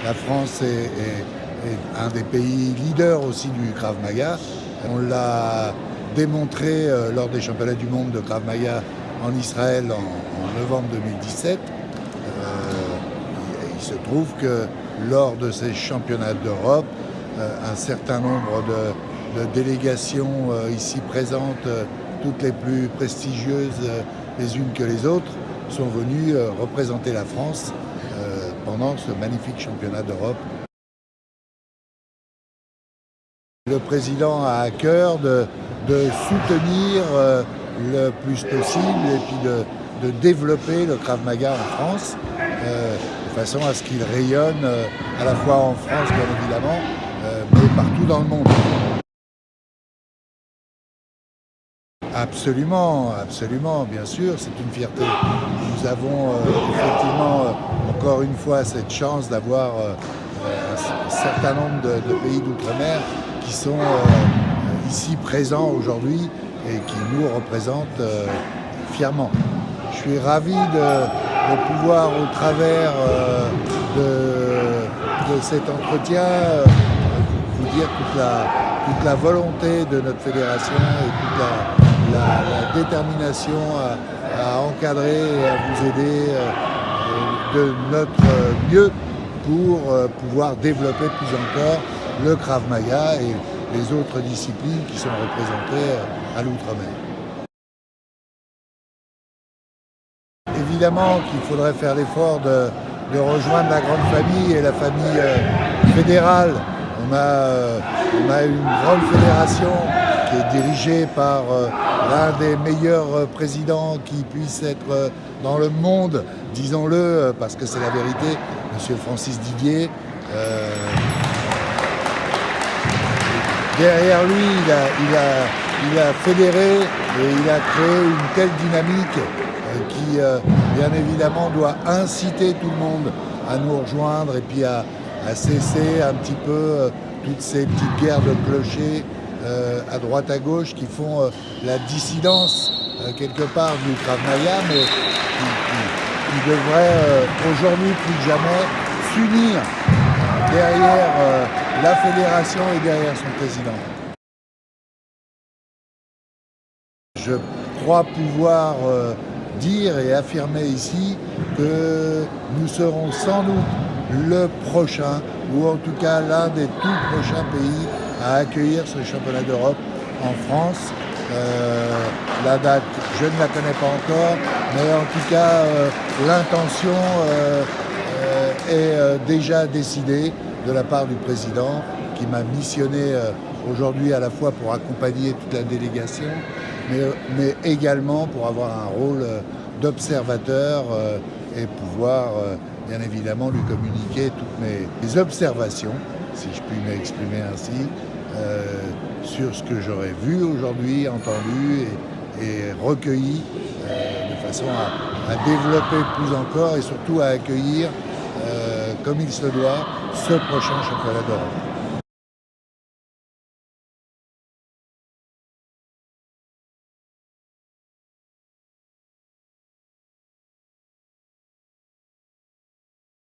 La France est un des pays leaders aussi du Krav Maga. On l'a démontré lors des championnats du monde de Krav Maga en Israël en novembre 2017. Il se trouve que lors de ces championnats d'Europe, un certain nombre de délégations ici présentes, toutes les plus prestigieuses les unes que les autres, sont venues représenter la France pendant ce magnifique championnat d'Europe. Le président a à cœur de soutenir le plus possible et puis de développer le Krav Maga en France, de façon à ce qu'il rayonne à la fois en France bien évidemment, mais partout dans le monde. Absolument, absolument, bien sûr, c'est une fierté. Nous avons effectivement encore une fois cette chance d'avoir un certain nombre de pays d'outre-mer qui sont ici présents aujourd'hui et qui nous représentent fièrement. Je suis ravi de pouvoir, au travers de cet entretien, vous dire toute la volonté de notre fédération et toute la détermination à encadrer et à vous aider de notre mieux pour pouvoir développer plus encore le Krav Maga et les autres disciplines qui sont représentées à l'outre-mer. Évidemment qu'il faudrait faire l'effort de rejoindre la grande famille et la famille fédérale. On a une grande fédération qui est dirigée par l'un des meilleurs présidents qui puisse être dans le monde, disons-le, parce que c'est la vérité, M. Francis Didier. Derrière lui, il a fédéré et il a créé une telle dynamique qui, bien évidemment, doit inciter tout le monde à nous rejoindre et puis à cesser un petit peu toutes ces petites guerres de clochers à droite à gauche qui font la dissidence quelque part du Krav Maga, mais qui devraient aujourd'hui plus que jamais s'unir derrière la fédération et derrière son président. Je crois pouvoir dire et affirmer ici que nous serons sans doute le prochain, ou en tout cas l'un des tout prochains pays à accueillir ce championnat d'Europe en France. La date, je ne la connais pas encore, mais en tout cas l'intention est déjà décidée de la part du président qui m'a missionné aujourd'hui à la fois pour accompagner toute la délégation, mais également pour avoir un rôle d'observateur et pouvoir bien évidemment lui communiquer toutes mes observations, si je puis m'exprimer ainsi, sur ce que j'aurais vu aujourd'hui, entendu et recueilli, de façon à développer plus encore et surtout à accueillir, comme il se doit, ce prochain championnat d'Europe.